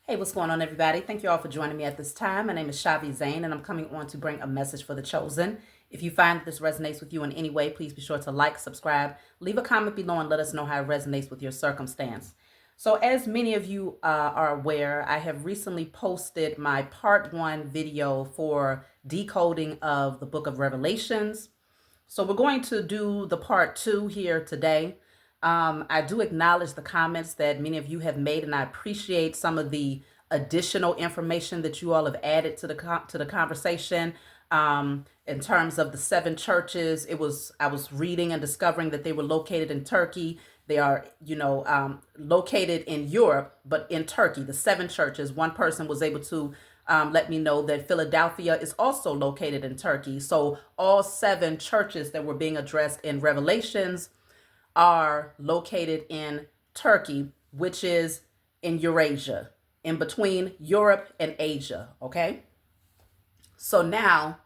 Hey, what's going on, everybody? Thank you all for joining me at this time. My name is Shavi Zane, and I'm coming on to bring a message for the chosen. If you find that this resonates with you in any way, please be sure to like, subscribe, leave a comment below, and let us know how it resonates with your circumstance. So, as many of you are aware, I have recently posted my part one video for decoding of the book of Revelations. So we're going to do the part two here today. I do acknowledge the comments that many of you have made, and I appreciate some of the additional information that you all have added to the conversation. In terms of the seven churches, I was reading and discovering that they were located in Turkey. They are, located in Europe, but in Turkey. The seven churches. One person was able to let me know that Philadelphia is also located in Turkey. So all seven churches that were being addressed in Revelations are located in Turkey, which is in Eurasia, in between Europe and Asia. Okay. So now,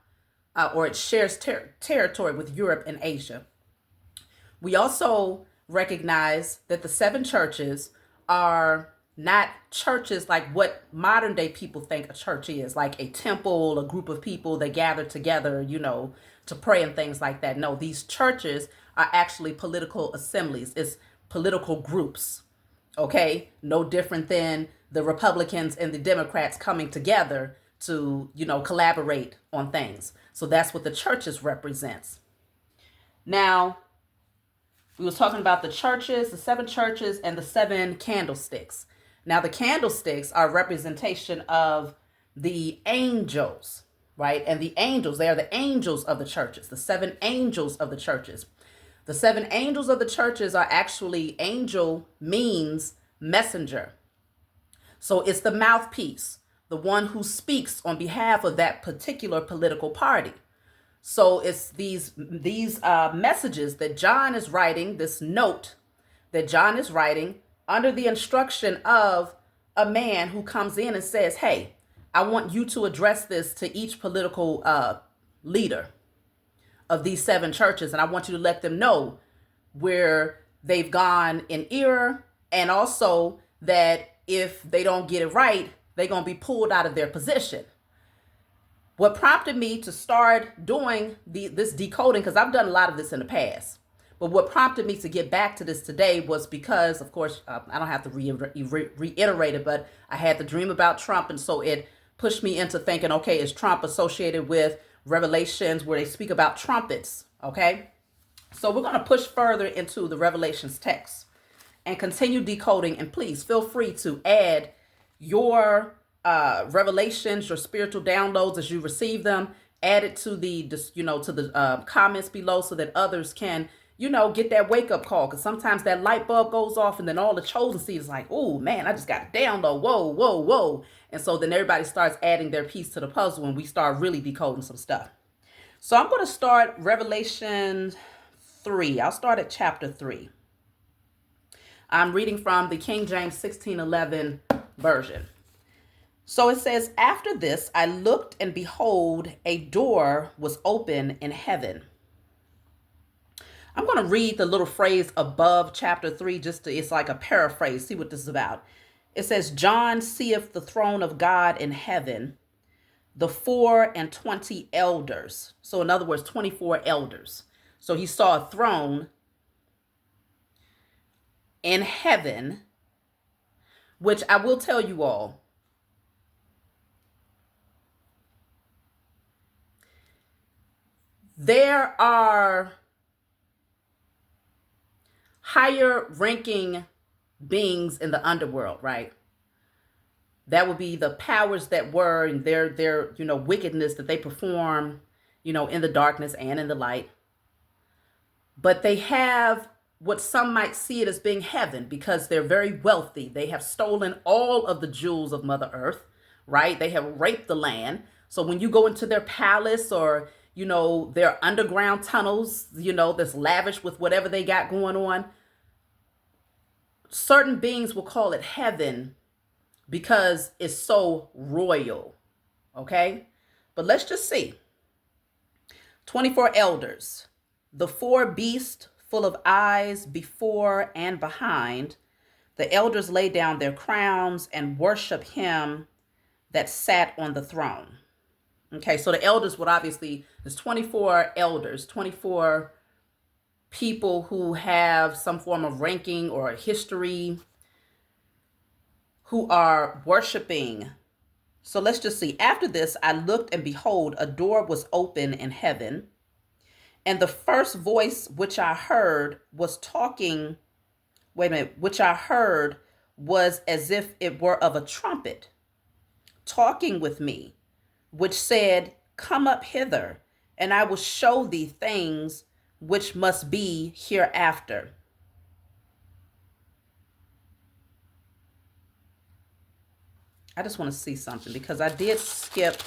or it shares territory with Europe and Asia. We also recognize that the seven churches are not churches like what modern day people think a church is, like a temple, a group of people that gather together, to pray and things like that. No, these churches are actually political assemblies. It's political groups. Okay. No different than the Republicans and the Democrats coming together to, collaborate on things. So that's what the churches represents. Now, we was talking about the churches, the seven churches, and the seven candlesticks. Now, the candlesticks are a representation of the angels, right? And the angels, they are the angels of the churches, the seven angels of the churches. The seven angels of the churches are actually, angel means messenger. So it's the mouthpiece, the one who speaks on behalf of that particular political party. So it's these messages that John is writing, this note that John is writing under the instruction of a man who comes in and says, hey, I want you to address this to each political leader of these seven churches. And I want you to let them know where they've gone in error, and also that if they don't get it right, they're going to be pulled out of their position. What prompted me to start doing this decoding, because I've done a lot of this in the past, but what prompted me to get back to this today was because, of course, I don't have to reiterate it, but I had the dream about Trump, and so it pushed me into thinking, okay, is Trump associated with Revelations where they speak about trumpets? Okay, so we're going to push further into the Revelations text and continue decoding, and please feel free to add your revelations, your spiritual downloads as you receive them. Add it to the comments below so that others can get that wake up call, because sometimes that light bulb goes off and then all the chosen see is like, oh man, I just got a download, whoa, and so then everybody starts adding their piece to the puzzle and we start really decoding some stuff. So I'm going to start Revelation 3. I'll start at chapter 3. I'm reading from the King James 1611 version. So it says, after this, I looked, and behold, a door was open in heaven. I'm going to read the little phrase above chapter 3, it's like a paraphrase. See what this is about. It says, John seeth the throne of God in heaven, the 24 elders. So in other words, 24 elders. So he saw a throne in heaven, which I will tell you all, there are higher ranking beings in the underworld, right? That would be the powers that were, and their wickedness that they perform, in the darkness and in the light. But they have what some might see it as being heaven, because they're very wealthy. They have stolen all of the jewels of Mother Earth, right? They have raped the land. So when you go into their palace, or their underground tunnels, that's lavish with whatever they got going on, certain beings will call it heaven because it's so royal. Okay? But let's just see. 24 elders, the 4 beasts full of eyes before and behind, The elders laid down their crowns and worshiped him that sat on the throne. Okay, so the elders would obviously, there's 24 elders, 24 people who have some form of ranking or history, who are worshiping. So let's just see. After this, I looked, and behold, a door was open in heaven. And the first voice which I heard was talking, which I heard was as if it were of a trumpet, talking with me, which said, Come up hither, and I will show thee things which must be hereafter. I just want to see something because I did skip.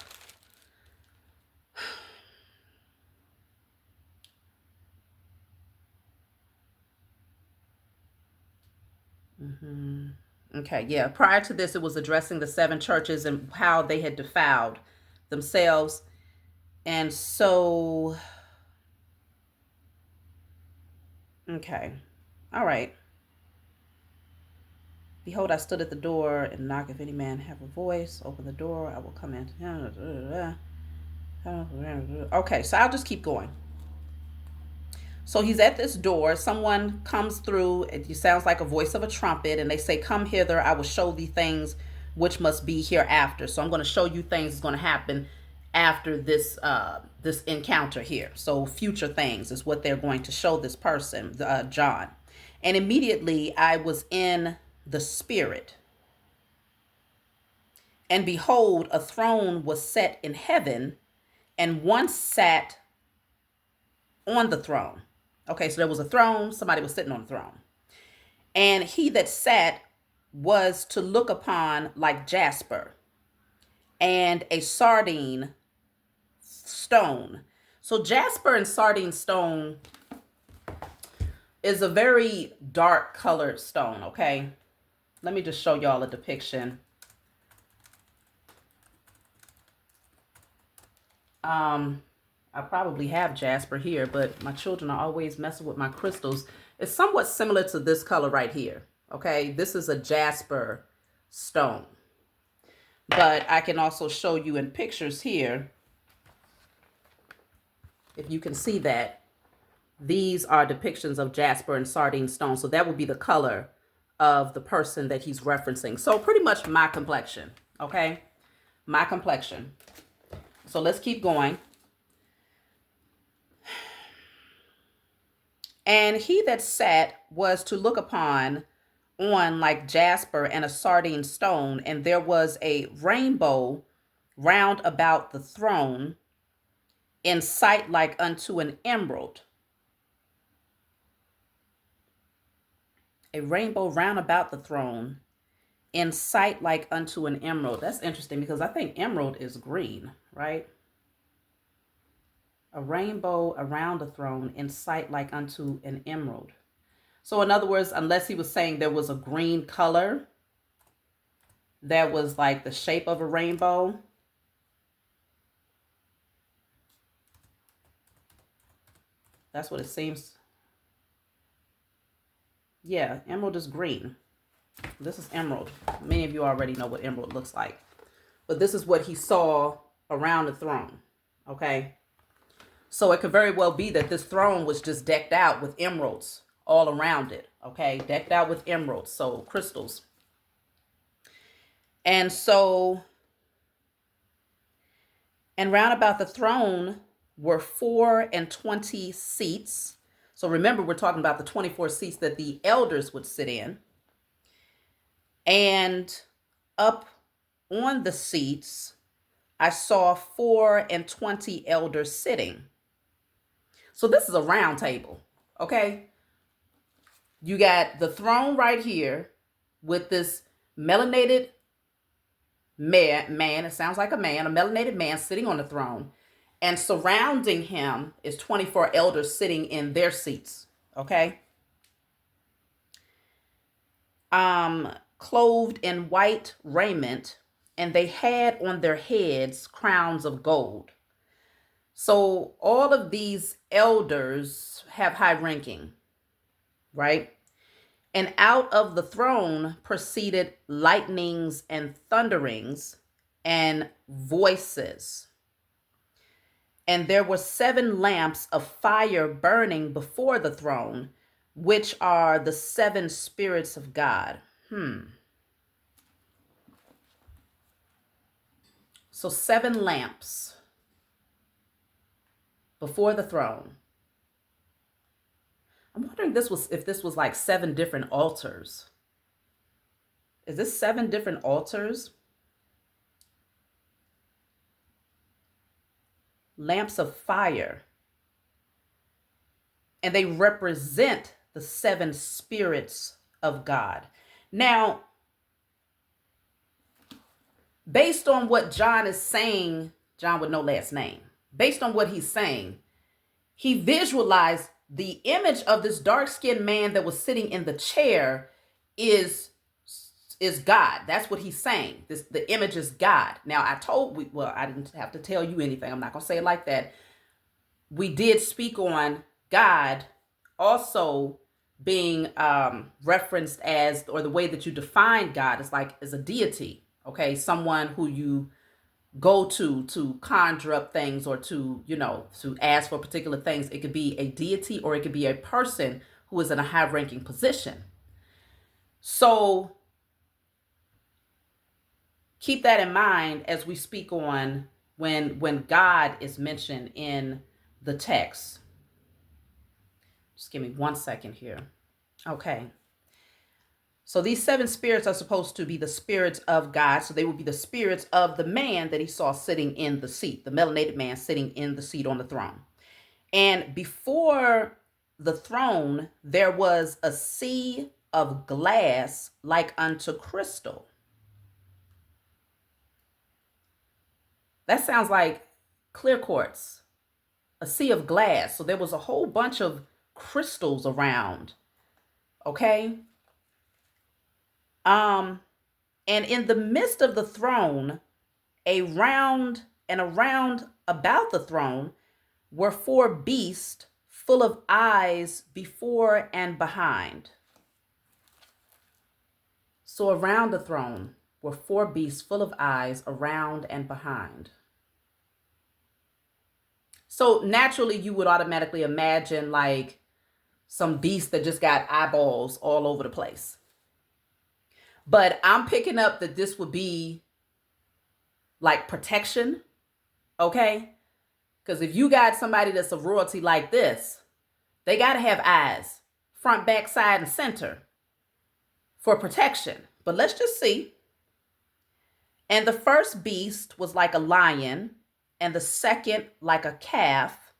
Okay, yeah. Prior to this, it was addressing the 7 churches and how they had defiled themselves. And so, okay. All right. Behold, I stood at the door and knock. If any man have a voice, open the door, I will come in to him. Okay, so I'll just keep going. So he's at this door. Someone comes through. It sounds like a voice of a trumpet, and they say, Come hither, I will show thee things which must be hereafter. So I'm going to show you things that's going to happen after this this encounter here. So future things is what they're going to show this person, John. And immediately I was in the spirit. And behold, a throne was set in heaven, and one sat on the throne. Okay, so there was a throne, somebody was sitting on the throne. And he that sat was to look upon like jasper and a sardine stone. So jasper and sardine stone is a very dark colored stone, okay? Let me just show y'all a depiction. I probably have jasper here, but my children are always messing with my crystals. It's somewhat similar to this color right here. Okay, this is a jasper stone. But I can also show you in pictures here, if you can see that, these are depictions of jasper and sardine stone. So that would be the color of the person that he's referencing. So pretty much my complexion, okay? My complexion. So let's keep going. And he that sat was to look upon on like jasper and a sardine stone, and there was a rainbow round about the throne, in sight like unto an emerald. A rainbow round about the throne, in sight like unto an emerald. That's interesting because I think emerald is green, right? A rainbow around the throne, in sight like unto an emerald. So in other words, unless he was saying there was a green color that was like the shape of a rainbow. That's what it seems. Yeah, emerald is green. This is emerald. Many of you already know what emerald looks like. But this is what he saw around the throne, okay? So it could very well be that this throne was just decked out with emeralds all around it, okay? Decked out with emeralds, so crystals. And so, and round about the throne were 24 seats. So remember, we're talking about the 24 seats that the elders would sit in. And up on the seats, I saw 24 elders sitting. So this is a round table, okay? You got the throne right here with this melanated man, it sounds like a man, a melanated man sitting on the throne. And surrounding him is 24 elders sitting in their seats, okay? Clothed in white raiment, and they had on their heads crowns of gold. So all of these elders have high ranking, right? And out of the throne proceeded lightnings and thunderings and voices. And there were 7 lamps of fire burning before the throne, which are the 7 spirits of God. So 7 lamps before the throne. I'm wondering if this was like 7 different altars. Is this 7 different altars? Lamps of fire. And they represent the 7 spirits of God. Now, based on what John is saying, John with no last name, based on what he's saying, he visualized the image of this dark-skinned man that was sitting in the chair is God. That's what he's saying. The image is God. Now, I didn't have to tell you anything. I'm not going to say it like that. We did speak on God also being referenced as, or the way that you define God is a deity. Okay, someone who you go to conjure up things, or to ask for particular things. It could be a deity, or it could be a person who is in a high-ranking position. So keep that in mind as we speak on when God is mentioned in the text. Just give me 1 second here. Okay. So these 7 spirits are supposed to be the spirits of God. So they will be the spirits of the man that he saw sitting in the seat, the melanated man sitting in the seat on the throne. And before the throne, there was a sea of glass like unto crystal. That sounds like clear quartz, a sea of glass. So there was a whole bunch of crystals around. Okay. And in the midst of the throne, around about the throne were 4 beasts full of eyes before and behind. So around the throne were 4 beasts full of eyes around and behind. So naturally, you would automatically imagine like some beast that just got eyeballs all over the place. But I'm picking up that this would be like protection, okay? Because if you got somebody that's a royalty like this, they got to have eyes, front, back, side, and center for protection. But let's just see. And the first beast was like a lion, and the second like a calf,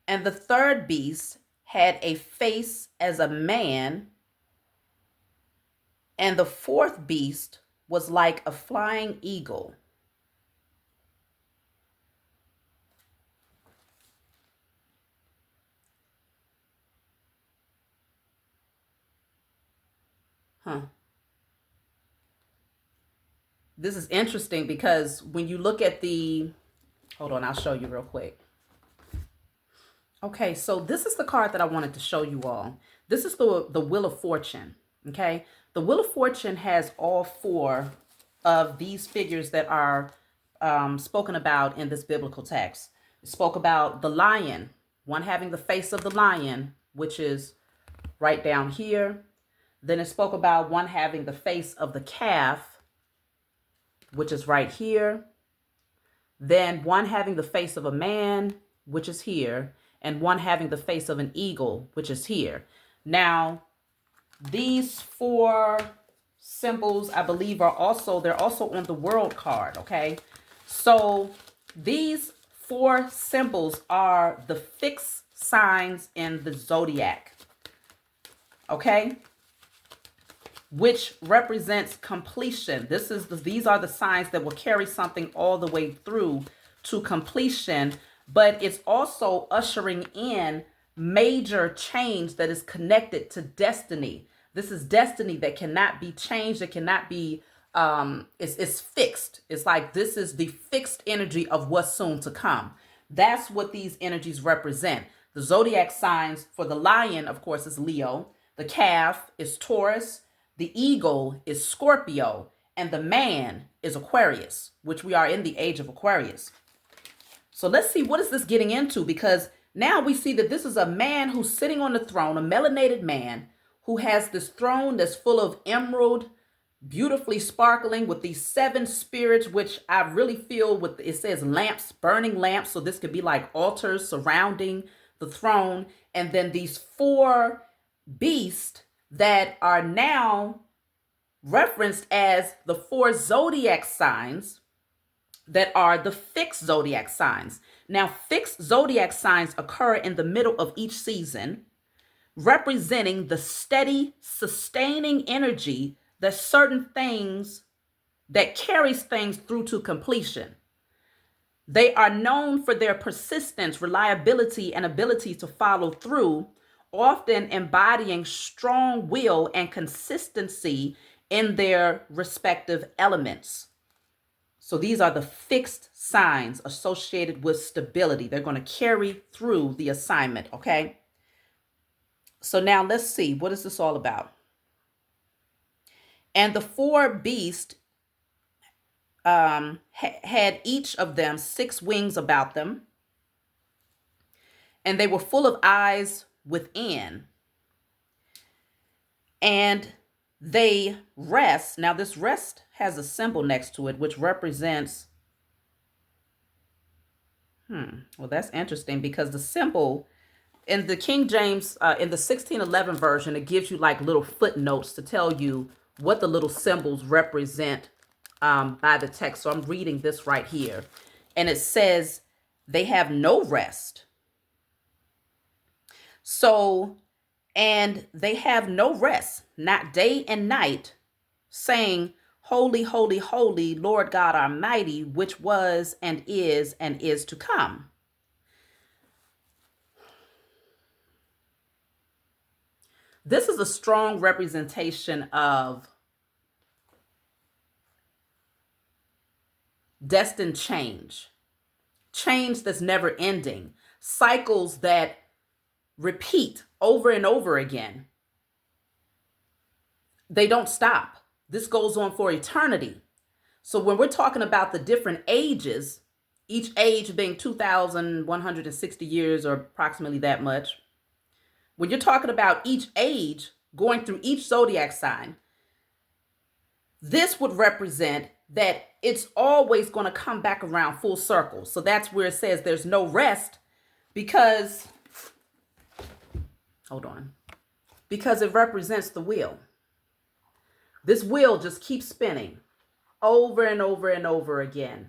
and the third beast had a face as a man, and the fourth beast was like a flying eagle. This is interesting because when you look at hold on, I'll show you real quick. Okay, so this is the card that I wanted to show you all. This is the Wheel of Fortune, okay? The Wheel of Fortune has all 4 of these figures that are spoken about in this biblical text. It spoke about the lion, one having the face of the lion, which is right down here. Then it spoke about one having the face of the calf, which is right here. Then one having the face of a man, which is here. And one having the face of an eagle, which is here. Now, these 4 symbols, I believe, they're also on the world card, okay? So these 4 symbols are the fixed signs in the zodiac, okay? Which represents completion. These are the signs that will carry something all the way through to completion, but it's also ushering in major change that is connected to destiny. This is destiny that cannot be changed. It cannot be, it's fixed. It's like this is the fixed energy of what's soon to come. That's what these energies represent. The zodiac signs for the lion, of course, is Leo. The calf is Taurus, the eagle is Scorpio, and the man is Aquarius, which we are in the age of Aquarius. So let's see, what is this getting into? Because now we see that this is a man who's sitting on the throne, a melanated man who has this throne that's full of emerald, beautifully sparkling with these 7 spirits, which I really feel with, it says lamps, burning lamps. So this could be like altars surrounding the throne. And then these 4 beasts that are now referenced as the 4 zodiac signs that are the fixed zodiac signs. Now, fixed zodiac signs occur in the middle of each season, representing the steady, sustaining energy that certain things, that carries things through to completion. They are known for their persistence, reliability, and ability to follow through, often embodying strong will and consistency in their respective elements. So these are the fixed signs associated with stability. They're going to carry through the assignment, okay? So now let's see, what is this all about? And the 4 beasts had each of them 6 wings about them, and they were full of eyes within. And they rest. Now this rest has a symbol next to it, which represents, well, that's interesting, because the symbol in the King James, in the 1611 version, it gives you like little footnotes to tell you what the little symbols represent by the text. So I'm reading this right here. And it says they have no rest. So, and they have no rest, not day and night, saying, holy, holy, holy, Lord God Almighty, which was and is to come. This is a strong representation of destined change, change that's never ending, cycles that repeat over and over again. They don't stop. This goes on for eternity. So when we're talking about the different ages, each age being 2,160 years or approximately that much, when you're talking about each age going through each zodiac sign, this would represent that it's always going to come back around full circle. So that's where it says there's no rest, because, hold on, because it represents the wheel. This wheel just keeps spinning over and over and over again.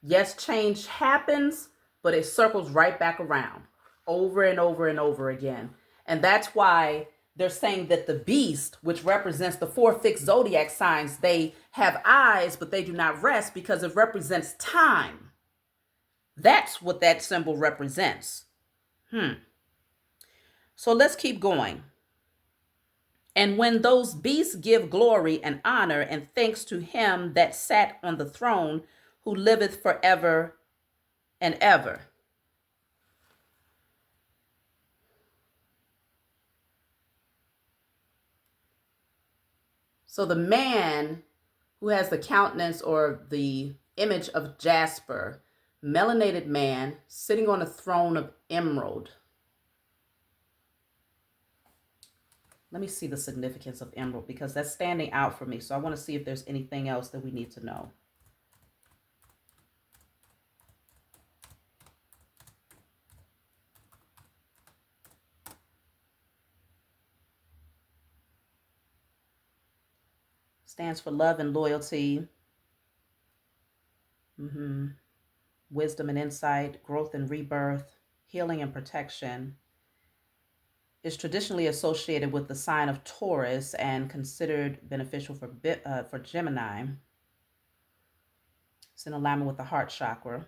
Yes, change happens, but it circles right back around over and over and over again. And that's why they're saying that the beast, which represents the 4 fixed zodiac signs, they have eyes, but they do not rest, because it represents time. That's what that symbol represents. So let's keep going. And when those beasts give glory and honor and thanks to him that sat on the throne, who liveth forever and ever. So the man who has the countenance or the image of jasper, melanated man, sitting on a throne of emerald. Let me see the significance of emerald, because that's standing out for me. So I want to see if there's anything else that we need to know. Stands for love and loyalty, wisdom and insight, growth and rebirth, healing and protection. Is traditionally associated with the sign of Taurus and considered beneficial for Gemini. It's in alignment with the heart chakra.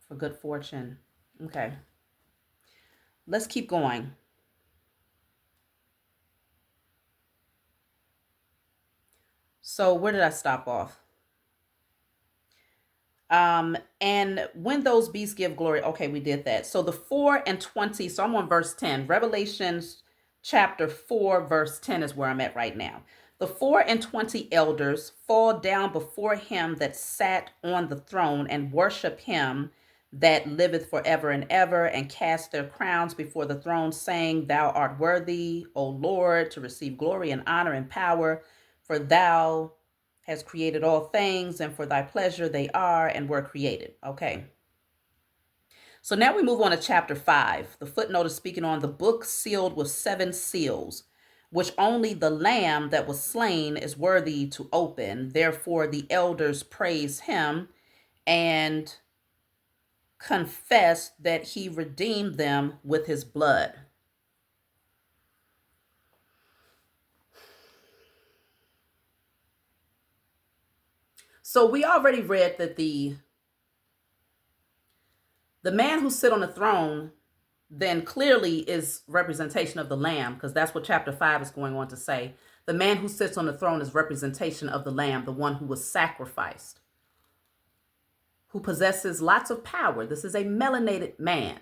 For good fortune. Okay. Let's keep going. So where did I stop off? And when those beasts give glory, okay, we did that. So the 4 and 20, so I'm on verse 10. Revelations chapter 4, verse 10 is where I'm at right now. The 4 and 20 elders fall down before him that sat on the throne and worship him that liveth forever and ever, and cast their crowns before the throne, saying, Thou art worthy, O Lord, to receive glory and honor and power, for thou has created all things, and for thy pleasure they are and were created. Okay. So now we move on to chapter 5. The footnote is speaking on the book sealed with 7 seals, which only the Lamb that was slain is worthy to open. Therefore the elders praise him and confess that he redeemed them with his blood. So we already read that the man who sit on the throne then clearly is representation of the Lamb, because that's what chapter 5 is going on to say. The man who sits on the throne is representation of the Lamb, the one who was sacrificed, who possesses lots of power. This is a melanated man.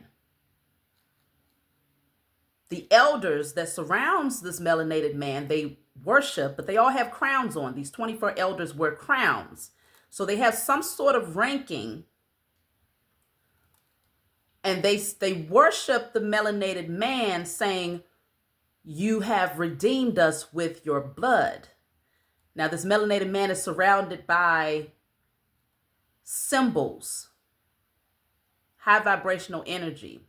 The elders that surrounds this melanated man, they worship, but they all have crowns on. These 24 elders wear crowns. So they have some sort of ranking, and they worship the melanated man, saying, you have redeemed us with your blood. Now, this melanated man is surrounded by symbols, high vibrational energy,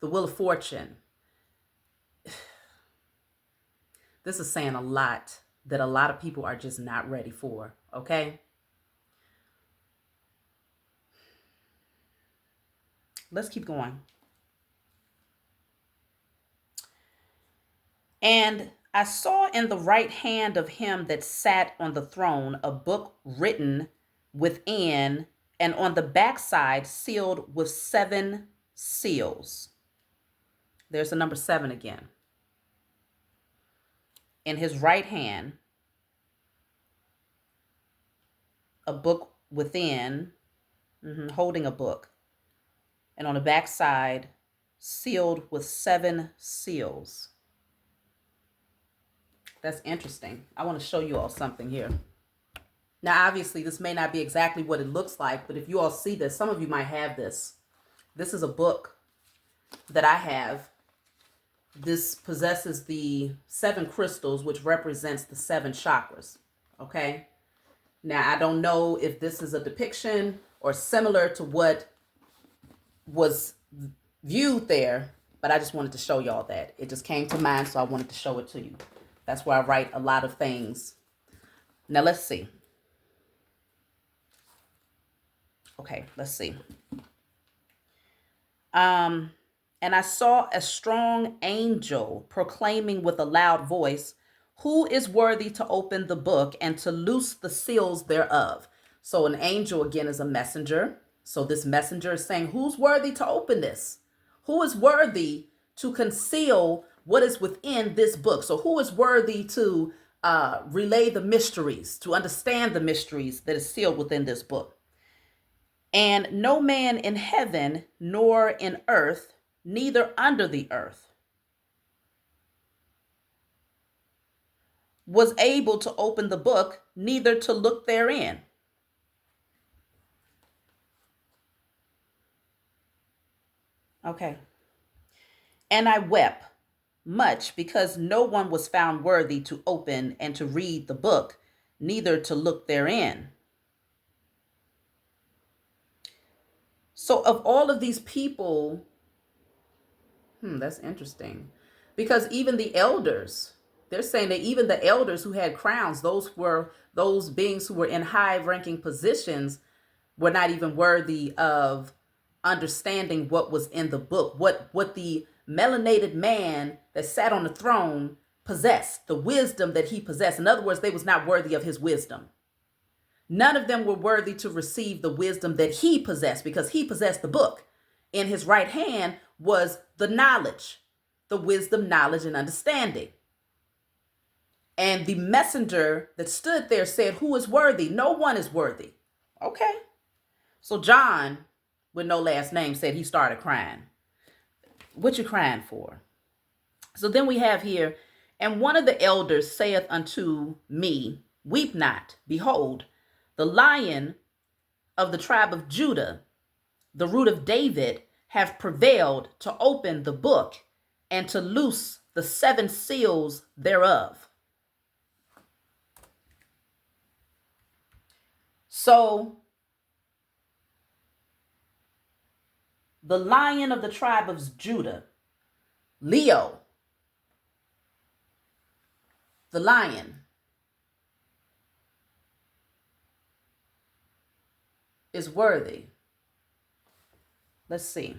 the wheel of fortune. This is saying a lot that a lot of people are just not ready for, okay? Let's keep going. And I saw in the right hand of him that sat on the throne a book written within, and on the backside sealed with 7 seals. There's the number 7 again. In his right hand, a book within, holding a book. And on the backside, sealed with 7 seals. That's interesting. I want to show you all something here. Now, obviously, this may not be exactly what it looks like, but if you all see this, some of you might have this. This is a book that I have. This possesses the 7 crystals, which represents the 7 chakras. Okay. Now, I don't know if this is a depiction or similar to what was viewed there, but I just wanted to show y'all that. It just came to mind, so I wanted to show it to you. That's where I write a lot of things. Now, let's see. Okay, let's see. And I saw a strong angel proclaiming with a loud voice, who is worthy to open the book and to loose the seals thereof? So an angel, again, is a messenger. So this messenger is saying, who's worthy to open this? Who is worthy to conceal what is within this book? So who is worthy to relay the mysteries, to understand the mysteries that is sealed within this book? And no man in heaven, nor in earth, neither under the earth, was able to open the book, neither to look therein. Okay. And I wept much, because no one was found worthy to open and to read the book, neither to look therein. So of all of these people, that's interesting, because even the elders, they're saying that even the elders who had crowns, those beings who were in high ranking positions, were not even worthy of understanding what was in the book, what the melanated man that sat on the throne possessed, the wisdom that he possessed. In other words, they was not worthy of his wisdom. None of them were worthy to receive the wisdom that he possessed, because he possessed the book. In his right hand was the knowledge, the wisdom, knowledge, and understanding. And the messenger that stood there said, who is worthy? No one is worthy. Okay. So John, with no last name, said he started crying. What you crying for? So then we have here, and one of the elders saith unto me, weep not. Behold, the Lion of the tribe of Judah, the root of David, have prevailed to open the book and to loose the seven seals thereof. So the Lion of the tribe of Judah, Leo, the lion, is worthy. Let's see.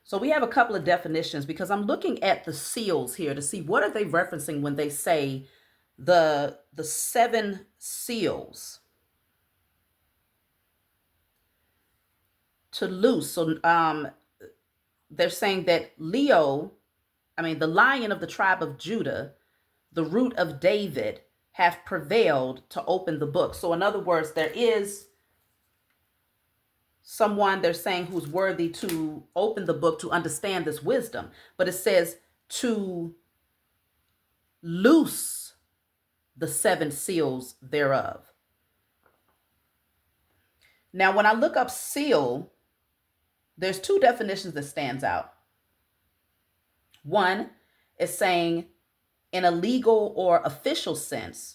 So we have a couple of definitions because I'm looking at the seals here to see what are they referencing when they say the seven seals to loose. So they're saying that the Lion of the tribe of Judah, the root of David, have prevailed to open the book. So in other words, there is someone they're saying who's worthy to open the book to understand this wisdom. But it says to loose the seven seals thereof. Now, when I look up seal, there's two definitions that stands out. One is saying in a legal or official sense,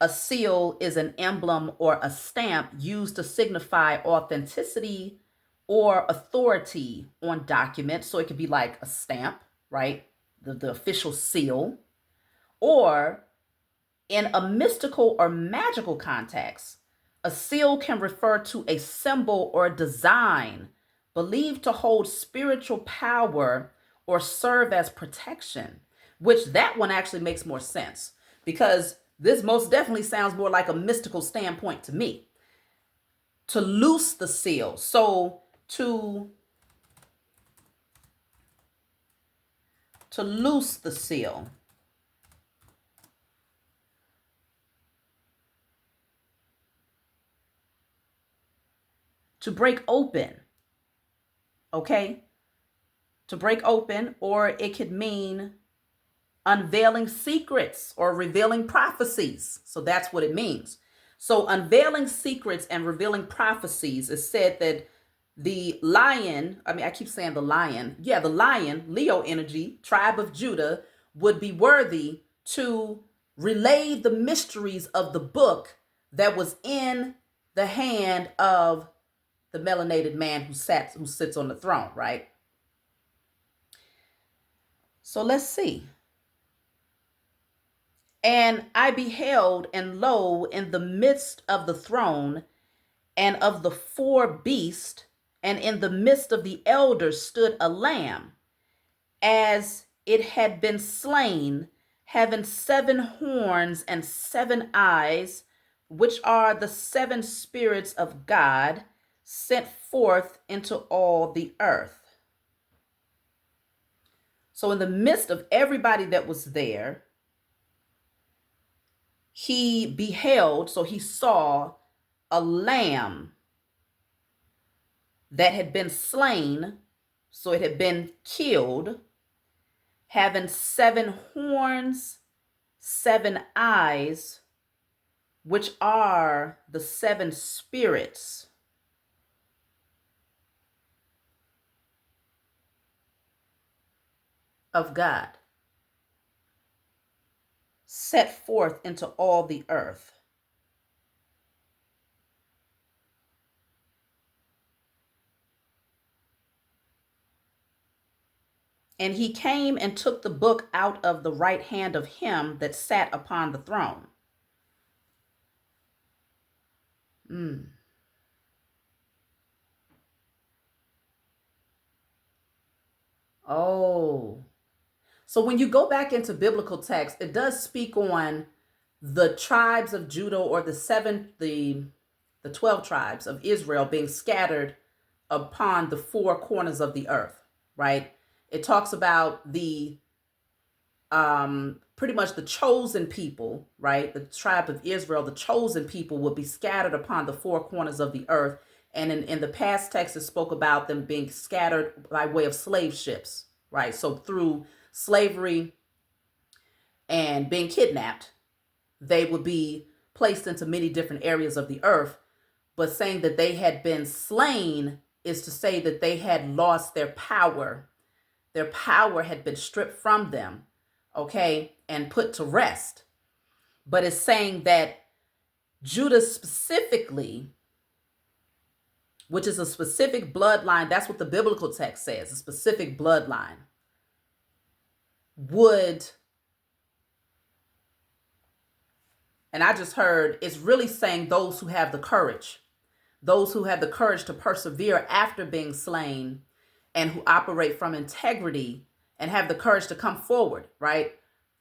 a seal is an emblem or a stamp used to signify authenticity or authority on documents. So it could be like a stamp, right? The official seal. Or in a mystical or magical context, a seal can refer to a symbol or design believed to hold spiritual power or serve as protection, which that one actually makes more sense because this most definitely sounds more like a mystical standpoint to me. To loose the seal. So to loose the seal. To break open. Okay? To break open, or it could mean unveiling secrets or revealing prophecies. So that's what it means. So unveiling secrets and revealing prophecies is said that the lion, I keep saying the lion. Yeah, the lion, Leo energy, tribe of Judah, would be worthy to relay the mysteries of the book that was in the hand of the melanated man who sits on the throne, right? So let's see. And I beheld, and lo, in the midst of the throne and of the four beasts, and in the midst of the elders stood a lamb, as it had been slain, having 7 horns and 7 eyes, which are the 7 spirits of God, sent forth into all the earth. So in the midst of everybody that was there, he beheld, so he saw a lamb that had been slain, so it had been killed, having 7 horns, 7 eyes, which are the 7 spirits of God, set forth into all the earth. And he came and took the book out of the right hand of him that sat upon the throne. Oh. So when you go back into biblical text, it does speak on the tribes of Judah, or the 12 tribes of Israel being scattered upon the four corners of the earth, right? It talks about the pretty much the chosen people, right? The tribe of Israel, the chosen people, will be scattered upon the four corners of the earth. And in the past text, it spoke about them being scattered by way of slave ships, right? So through slavery and being kidnapped, they would be placed into many different areas of the earth. But saying that they had been slain is to say that they had lost their power. Their power had been stripped from them, okay, and put to rest. But it's saying that Judah specifically, which is a specific bloodline, that's what the biblical text says, a specific bloodline, would, and I just heard, it's really saying those who have the courage to persevere after being slain, and who operate from integrity and have the courage to come forward, right,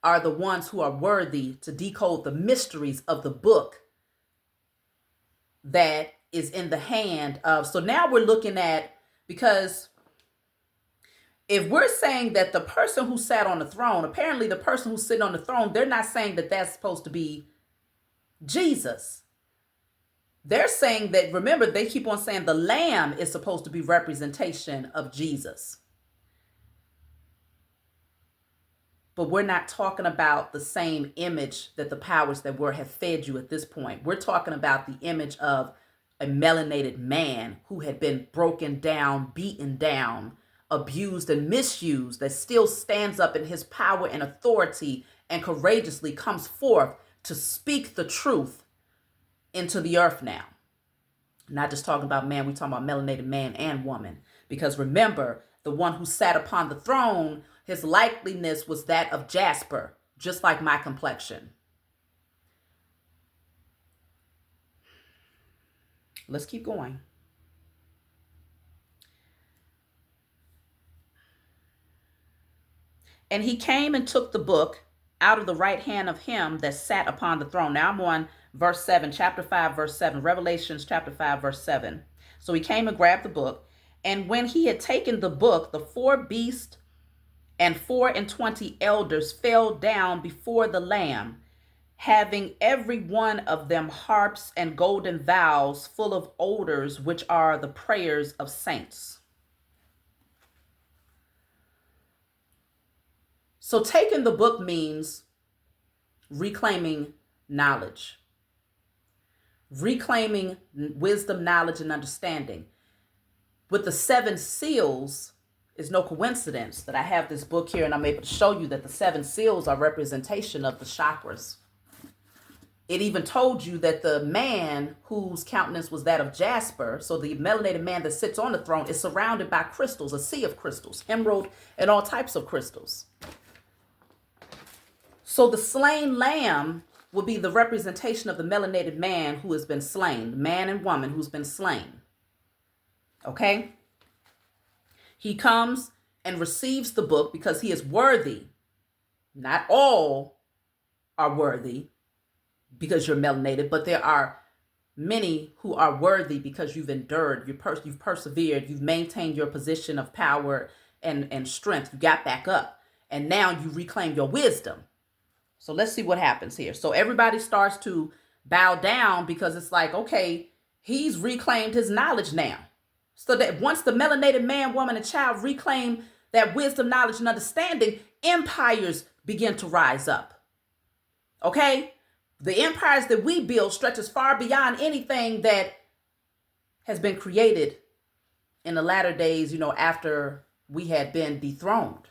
are the ones who are worthy to decode the mysteries of the book that is in the hand of. So now we're looking at, because if we're saying that the person who sat on the throne, apparently the person who's sitting on the throne, they're not saying that that's supposed to be Jesus. They're saying that, remember, they keep on saying the lamb is supposed to be representation of Jesus. But we're not talking about the same image that the powers that were have fed you at this point. We're talking about the image of a melanated man who had been broken down, beaten down, abused and misused, that still stands up in his power and authority and courageously comes forth to speak the truth into the earth now. Not just talking about man, we're talking about melanated man and woman. Because remember, the one who sat upon the throne, his likeliness was that of jasper, just like my complexion. Let's keep going. And he came and took the book out of the right hand of him that sat upon the throne. Now I'm on verse 7, chapter 5, verse 7, Revelations chapter 5, verse 7. So he came and grabbed the book. And when he had taken the book, the four beasts and 24 elders fell down before the Lamb, having every one of them harps and golden vials full of odors, which are the prayers of saints. So taking the book means reclaiming knowledge, reclaiming wisdom, knowledge, and understanding. With the 7 seals, it's no coincidence that I have this book here and I'm able to show you that the 7 seals are representation of the chakras. It even told you that the man whose countenance was that of jasper, so the melanated man that sits on the throne, is surrounded by crystals, a sea of crystals, emerald, and all types of crystals. So the slain lamb will be the representation of the melanated man who has been slain, man and woman who's been slain. Okay? He comes and receives the book because he is worthy. Not all are worthy because you're melanated, but there are many who are worthy because you've endured, you've persevered, you've maintained your position of power and strength. You got back up, and now you reclaim your wisdom. So let's see what happens here. So everybody starts to bow down because it's like, okay, he's reclaimed his knowledge now. So that once the melanated man, woman, and child reclaim that wisdom, knowledge, and understanding, empires begin to rise up. Okay? The empires that we build stretches far beyond anything that has been created in the latter days, after we had been dethroned.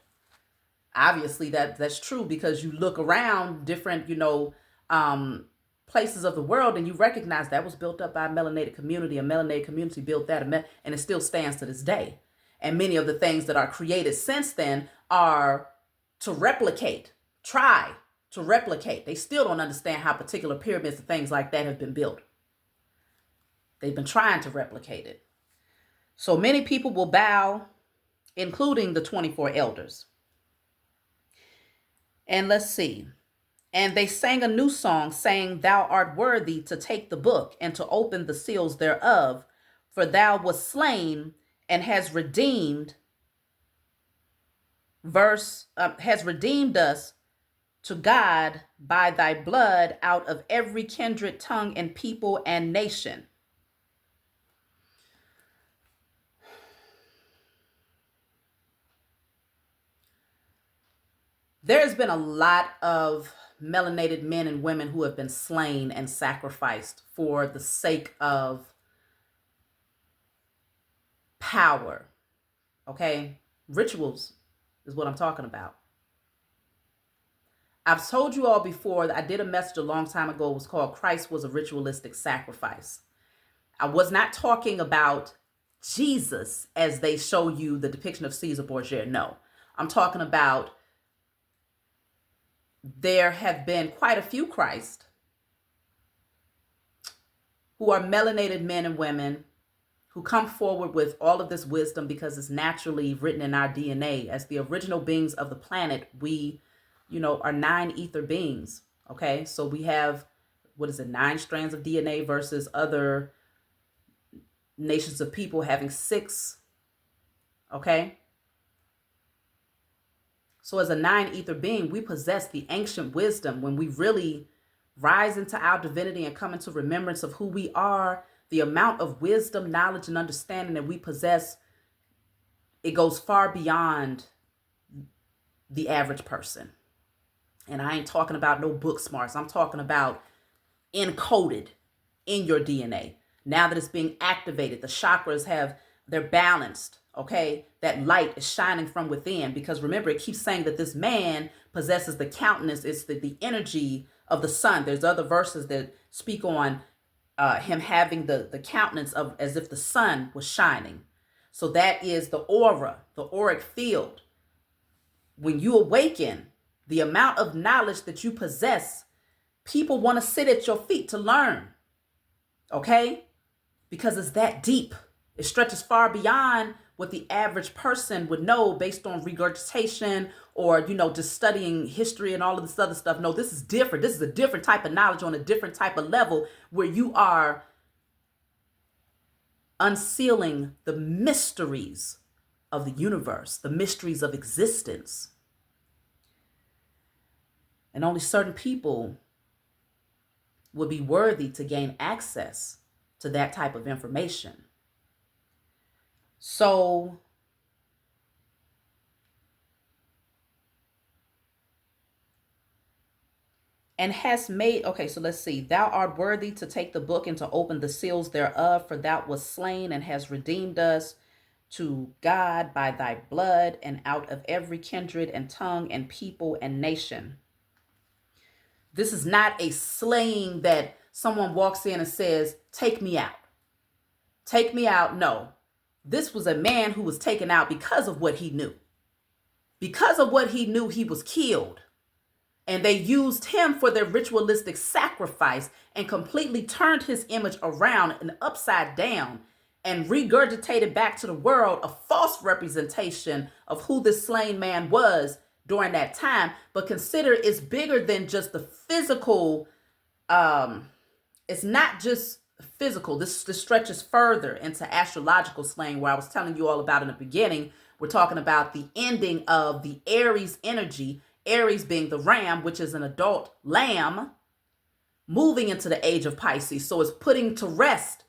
Obviously, that's true because you look around different, places of the world and you recognize that was built up by a melanated community. A melanated community built that, and it still stands to this day. And many of the things that are created since then are to replicate, try to replicate. They still don't understand how particular pyramids and things like that have been built. They've been trying to replicate it. So many people will bow including the 24 elders. And let's see. And they sang a new song, saying, Thou art worthy to take the book and to open the seals thereof, for thou wast slain and has redeemed, has redeemed us to God by thy blood out of every kindred, tongue, and people and nation. There's been a lot of melanated men and women who have been slain and sacrificed for the sake of power. Okay? Rituals is what I'm talking about. I've told you all before that I did a message a long time ago. It was called Christ Was a Ritualistic Sacrifice. I was not talking about Jesus as they show you the depiction of Caesar Borgia. No, I'm talking about there have been quite a few Christ who are melanated men and women who come forward with all of this wisdom because it's naturally written in our DNA. As the original beings of the planet, we, are 9 ether beings. Okay, so we have, 9 strands of DNA versus other nations of people having 6. Okay. So as a 9 ether being, we possess the ancient wisdom. When we really rise into our divinity and come into remembrance of who we are, the amount of wisdom, knowledge, and understanding that we possess, it goes far beyond the average person. And I ain't talking about no book smarts. I'm talking about encoded in your DNA. Now that it's being activated, the chakras they're balanced. Okay, that light is shining from within, because remember, it keeps saying that this man possesses the countenance. It's the energy of the sun. There's other verses that speak on him having the countenance of as if the sun was shining. So that is the aura, the auric field. When you awaken, the amount of knowledge that you possess, people want to sit at your feet to learn. Okay, because it's that deep. It stretches far beyond what the average person would know based on regurgitation or, just studying history and all of this other stuff. No, this is different. This is a different type of knowledge on a different type of level where you are unsealing the mysteries of the universe, the mysteries of existence. And only certain people would be worthy to gain access to that type of information. So and has made, okay, so let's see. Thou art worthy to take the book and to open the seals thereof, for thou wast slain and has redeemed us to God by thy blood and out of every kindred and tongue and people and nation. This is not a slaying that someone walks in and says, take me out. Take me out. No. This was a man who was taken out because of what he knew. Because of what he knew, he was killed. And they used him for their ritualistic sacrifice and completely turned his image around and upside down and regurgitated back to the world a false representation of who this slain man was during that time. But consider it's bigger than just the physical. It's not just physical. This stretches further into astrological slang, where I was telling you all about in the beginning. We're talking about the ending of the Aries energy, Aries being the ram, which is an adult lamb, moving into the age of Pisces. So it's putting to rest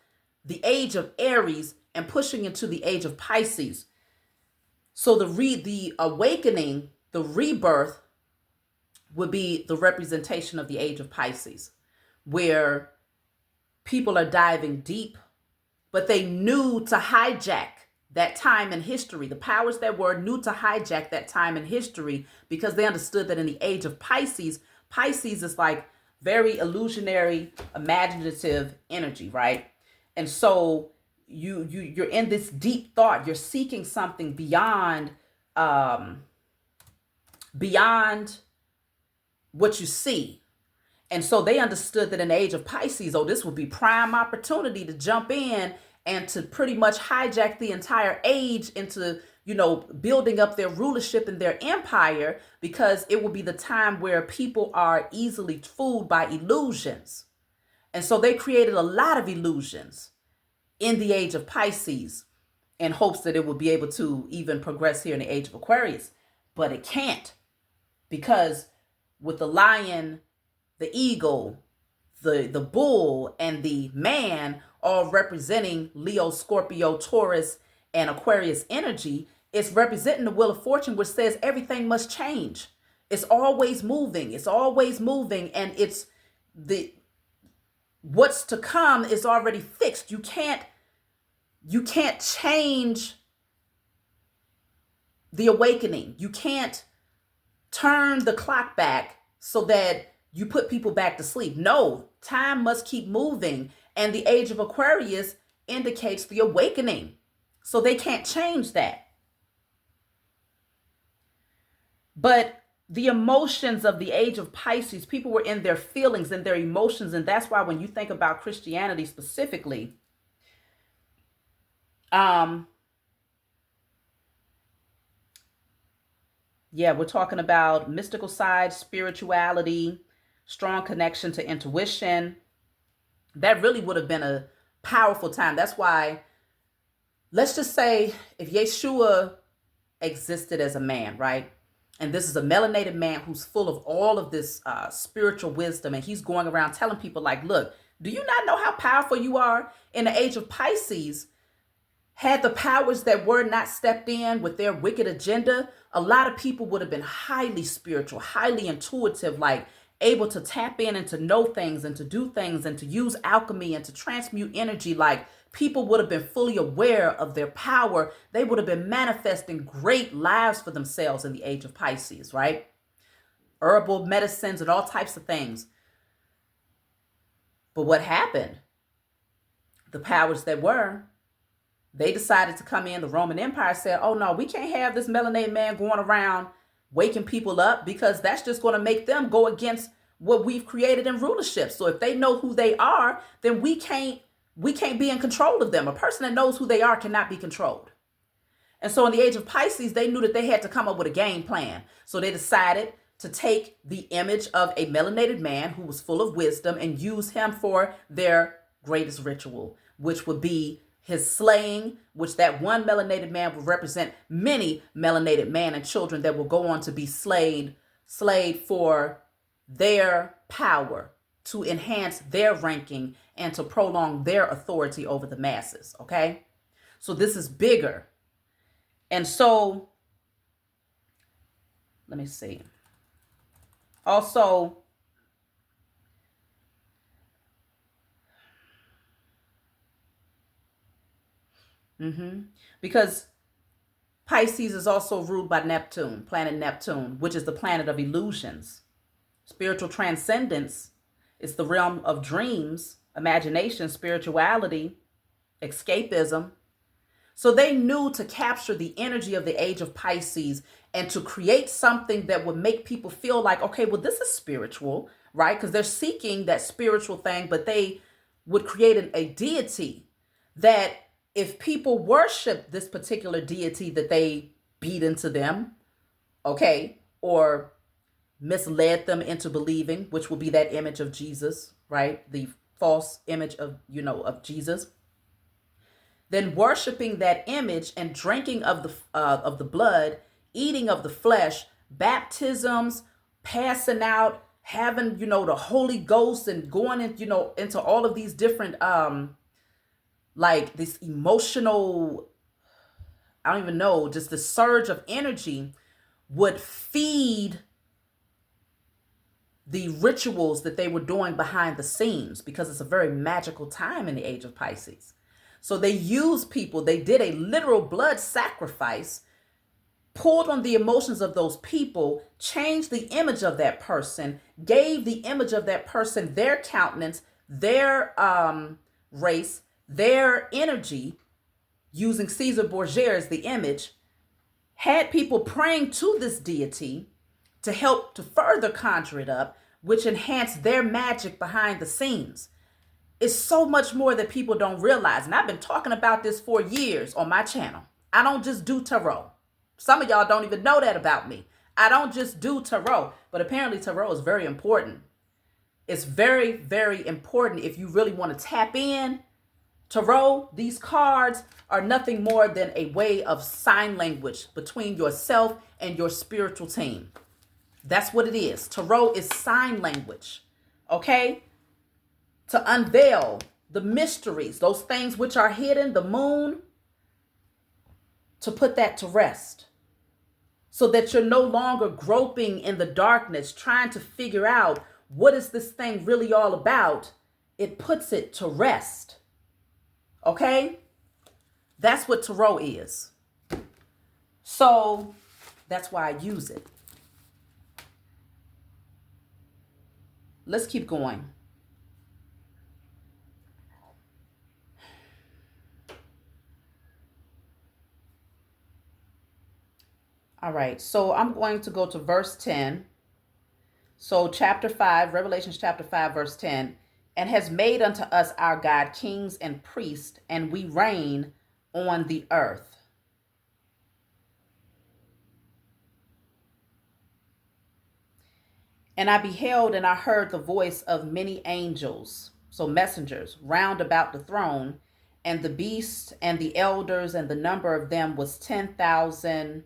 the age of Aries and pushing into the age of Pisces. So the awakening, the rebirth, would be the representation of the age of Pisces, where people are diving deep, but they knew to hijack that time in history. The powers that were knew to hijack that time in history because they understood that in the age of Pisces, Pisces is like very illusionary, imaginative energy, right? And so you're in this deep thought. You're seeking something beyond what you see. And so they understood that in the age of Pisces, this would be prime opportunity to jump in and to pretty much hijack the entire age into building up their rulership and their empire, because it will be the time where people are easily fooled by illusions. And so they created a lot of illusions in the age of Pisces in hopes that it will be able to even progress here in the age of Aquarius. But it can't, because with the lion, the eagle, the bull, and the man all representing Leo, Scorpio, Taurus, and Aquarius energy, it's representing the Wheel of Fortune, which says everything must change. It's always moving. It's always moving. And it's what's to come is already fixed. You can't change the awakening. You can't turn the clock back so that you put people back to sleep. No, time must keep moving. And the age of Aquarius indicates the awakening. So they can't change that. But the emotions of the age of Pisces, people were in their feelings and their emotions. And that's why when you think about Christianity specifically, we're talking about mystical side, spirituality, strong connection to intuition. That really would have been a powerful time. That's why, let's just say if Yeshua existed as a man, right? And this is a melanated man who's full of all of this spiritual wisdom. And he's going around telling people like, look, do you not know how powerful you are? In the age of Pisces, had the powers that were not stepped in with their wicked agenda, a lot of people would have been highly spiritual, highly intuitive, like able to tap in and to know things and to do things and to use alchemy and to transmute energy. Like people would have been fully aware of their power. They would have been manifesting great lives for themselves in the age of Pisces, right? Herbal medicines and all types of things. But what happened? The powers that were, they decided to come in. The Roman Empire said, oh no, we can't have this melanated man going around waking people up, because that's just going to make them go against what we've created in rulership. So if they know who they are, then we can't be in control of them. A person that knows who they are cannot be controlled. And so in the age of Pisces, they knew that they had to come up with a game plan. So they decided to take the image of a melanated man who was full of wisdom and use him for their greatest ritual, which would be his slaying, which that one melanated man will represent many melanated man and children that will go on to be slayed for their power, to enhance their ranking and to prolong their authority over the masses. Okay. So this is bigger. And so let me see. Also, because Pisces is also ruled by Neptune, planet Neptune, which is the planet of illusions. Spiritual transcendence is the realm of dreams, imagination, spirituality, escapism. So they knew to capture the energy of the age of Pisces and to create something that would make people feel like, okay, well, this is spiritual, right? Because they're seeking that spiritual thing, but they would create a deity that if people worship this particular deity that they beat into them, okay, or misled them into believing, which will be that image of Jesus, right? The false image of, of Jesus. Then worshiping that image and drinking of the blood, eating of the flesh, baptisms, passing out, having, the Holy Ghost and going into all of these different, like this emotional, I don't even know, just the surge of energy would feed the rituals that they were doing behind the scenes, because it's a very magical time in the age of Pisces. So they used people, they did a literal blood sacrifice, pulled on the emotions of those people, changed the image of that person, gave the image of that person their countenance, their race, their energy, using Caesar Borgia as the image, had people praying to this deity to help to further conjure it up, which enhanced their magic behind the scenes. It's so much more that people don't realize. And I've been talking about this for years on my channel. I don't just do tarot. Some of y'all don't even know that about me. I don't just do tarot, but apparently tarot is very important. It's very, very important if you really want to tap in. Tarot, these cards are nothing more than a way of sign language between yourself and your spiritual team. That's what it is. Tarot is sign language, okay? To unveil the mysteries, those things which are hidden, the moon, to put that to rest so that you're no longer groping in the darkness, trying to figure out what is this thing really all about. It puts it to rest, okay? That's what tarot is. So that's why I use it. Let's keep going. All right, so I'm going to go to verse 10. So chapter 5, Revelations chapter 5, verse 10. And has made unto us our God kings and priests, and we reign on the earth. And I beheld and I heard the voice of many angels, so messengers, round about the throne, and the beast and the elders, and the number of them was 10,000.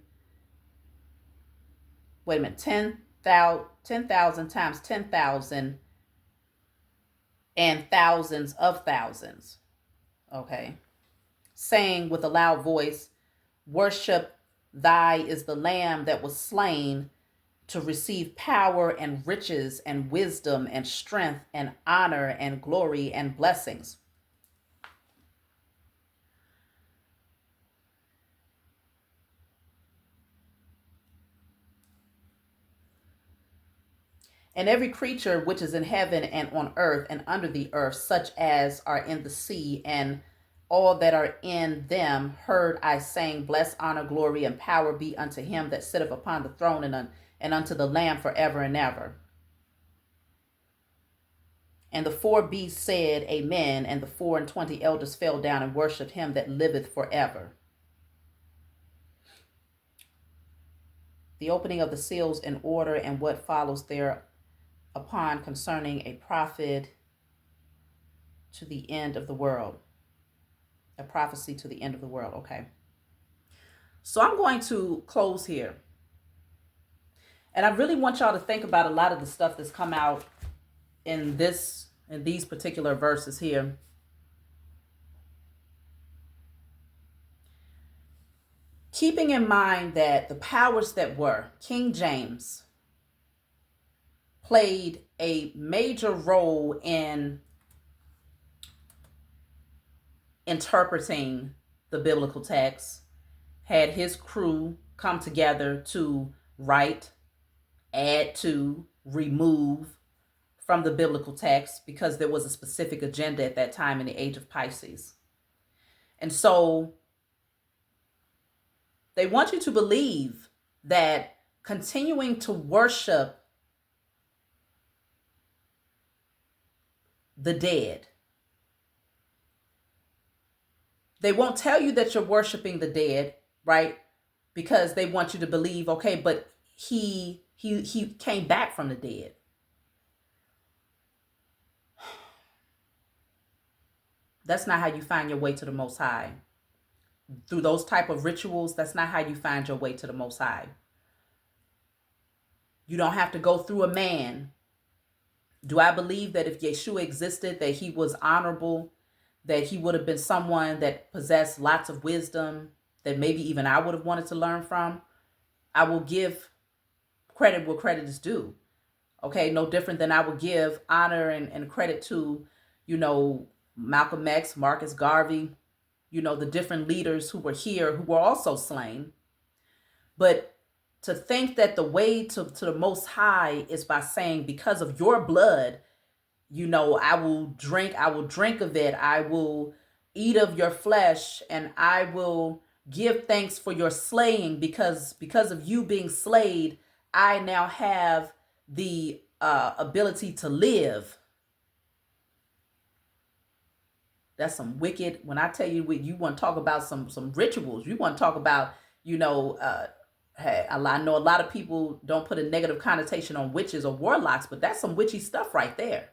Wait a minute, 10,000 times 10,000 and thousands of thousands. Okay. Saying with a loud voice, worship thy is the Lamb that was slain to receive power and riches and wisdom and strength and honor and glory and blessings. And every creature which is in heaven and on earth and under the earth, such as are in the sea, and all that are in them, heard I saying, bless, honor, glory, and power be unto him that sitteth upon the throne and unto the Lamb forever and ever. And the four beasts said, Amen. And the 24 elders fell down and worshipped him that liveth forever. The opening of the seals in order, and what follows thereupon concerning a prophet to the end of the world. A prophecy to the end of the world. Okay. So I'm going to close here. And I really want y'all to think about a lot of the stuff that's come out in these particular verses here. Keeping in mind that the powers that were, King James, played a major role in interpreting the biblical text, had his crew come together to write, add to, remove from the biblical text, because there was a specific agenda at that time in the age of Pisces. And so they want you to believe that continuing to worship the dead, they won't tell you that you're worshiping the dead, right? Because they want you to believe, okay, but he came back from the dead. That's not how you find your way to the Most High. Through those type of rituals, that's not how you find your way to the Most High. You don't have to go through a man. Do I believe that if Yeshua existed, that he was honorable, that he would have been someone that possessed lots of wisdom, that maybe even I would have wanted to learn from? I will give credit where credit is due. Okay, no different than I would give honor and credit to, Malcolm X, Marcus Garvey, the different leaders who were here who were also slain. But to think that the way to the Most High is by saying, because of your blood, I will drink of it. I will eat of your flesh, and I will give thanks for your slaying, because of you being slayed, I now have the ability to live. That's some wicked. When I tell you, you want to talk about some rituals, you want to talk about, Hey, I know a lot of people don't put a negative connotation on witches or warlocks, but that's some witchy stuff right there.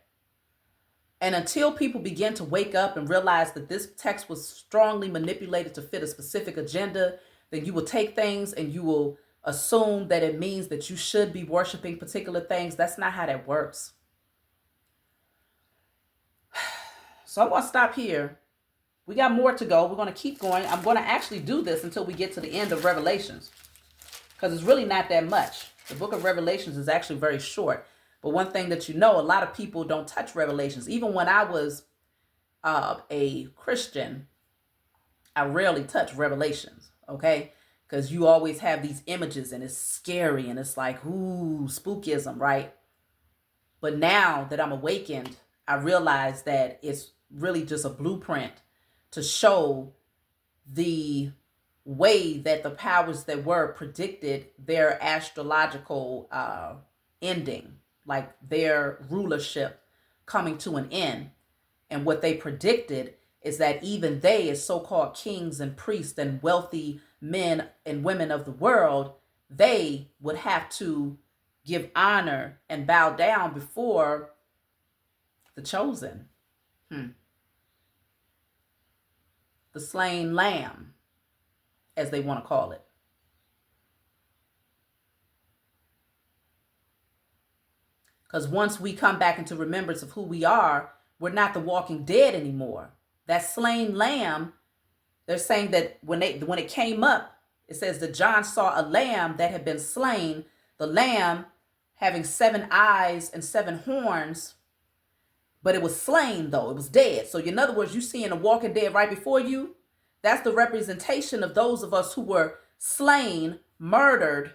And until people begin to wake up and realize that this text was strongly manipulated to fit a specific agenda, then you will take things and you will assume that it means that you should be worshiping particular things. That's not how that works. So I'm going to stop here. We got more to go. We're going to keep going. I'm going to actually do this until we get to the end of Revelations, because it's really not that much. The book of Revelations is actually very short. But one thing that you know, a lot of people don't touch Revelations. Even when I was a Christian, I rarely touch Revelations, okay? Because you always have these images and it's scary and it's like, ooh, spookism, right? But now that I'm awakened, I realize that it's really just a blueprint to show the way that the powers that were predicted their astrological ending, like their rulership coming to an end. And what they predicted is that even they, as so-called kings and priests and wealthy men and women of the world, they would have to give honor and bow down before the chosen, the slain lamb, as they want to call it. Because once we come back into remembrance of who we are, we're not the walking dead anymore. That slain lamb, they're saying that when it came up, it says that John saw a lamb that had been slain, the lamb having 7 eyes and 7 horns, but it was slain though, it was dead. So in other words, you seeing a walking dead right before you, that's the representation of those of us who were slain, murdered,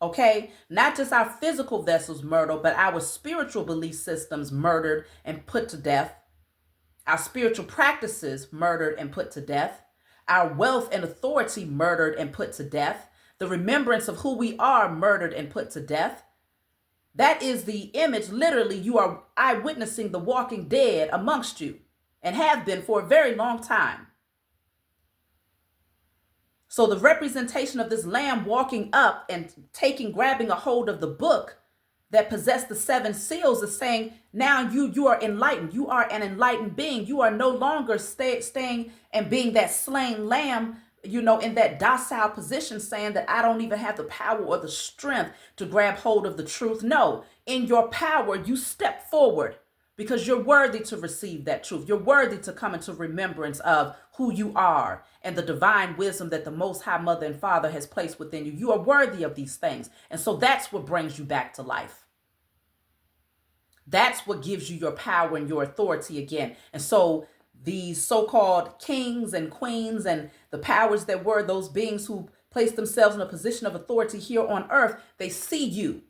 okay? Not just our physical vessels murdered, but our spiritual belief systems murdered and put to death. Our spiritual practices murdered and put to death. Our wealth and authority murdered and put to death. The remembrance of who we are murdered and put to death. That is the image. Literally, you are eyewitnessing the walking dead amongst you and have been for a very long time. So the representation of this lamb walking up and grabbing a hold of the book that possessed the 7 seals is saying, now you are enlightened. You are an enlightened being. You are no longer staying and being that slain lamb, in that docile position, saying that I don't even have the power or the strength to grab hold of the truth. No, in your power, you step forward because you're worthy to receive that truth. You're worthy to come into remembrance of who you are and the divine wisdom that the Most High Mother and Father has placed within you. You are worthy of these things. And so that's what brings you back to life. That's what gives you your power and your authority again. And so these so-called kings and queens and the powers that were, those beings who placed themselves in a position of authority here on earth, they see you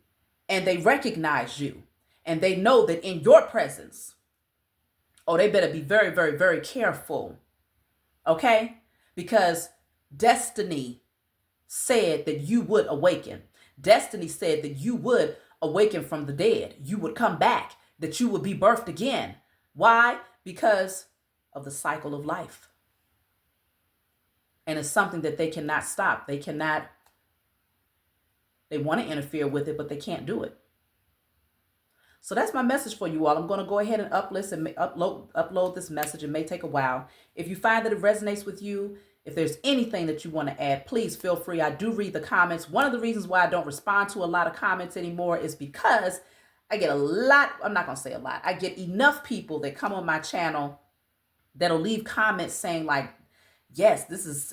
and they recognize you and they know that in your presence, oh, they better be very, very, very careful. Okay? Because destiny said that you would awaken. Destiny said that you would awaken from the dead. You would come back, that you would be birthed again. Why? Because of the cycle of life. And it's something that they cannot stop. They want to interfere with it, but they can't do it. So that's my message for you all. I'm going to go ahead and upload this message. It may take a while. If you find that it resonates with you, if there's anything that you want to add, please feel free. I do read the comments. One of the reasons why I don't respond to a lot of comments anymore is because I get a lot. I'm not going to say a lot. I get enough people that come on my channel that'll leave comments saying like, yes, this is,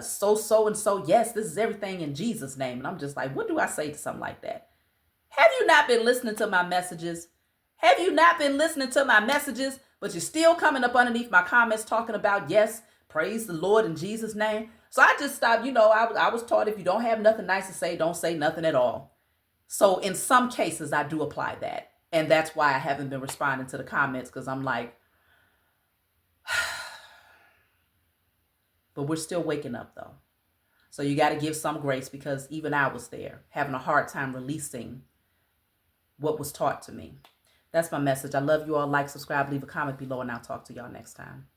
so and so. Yes, this is everything in Jesus' name. And I'm just like, what do I say to something like that? Have you not been listening to my messages? Have you not been listening to my messages, but you're still coming up underneath my comments talking about, yes, praise the Lord in Jesus' name? So I just stopped. I was taught if you don't have nothing nice to say, don't say nothing at all. So in some cases, I do apply that. And that's why I haven't been responding to the comments, because I'm like, but we're still waking up though. So you got to give some grace, because even I was there having a hard time releasing what was taught to me. That's my message. I love you all. Like, subscribe, leave a comment below, and I'll talk to y'all next time.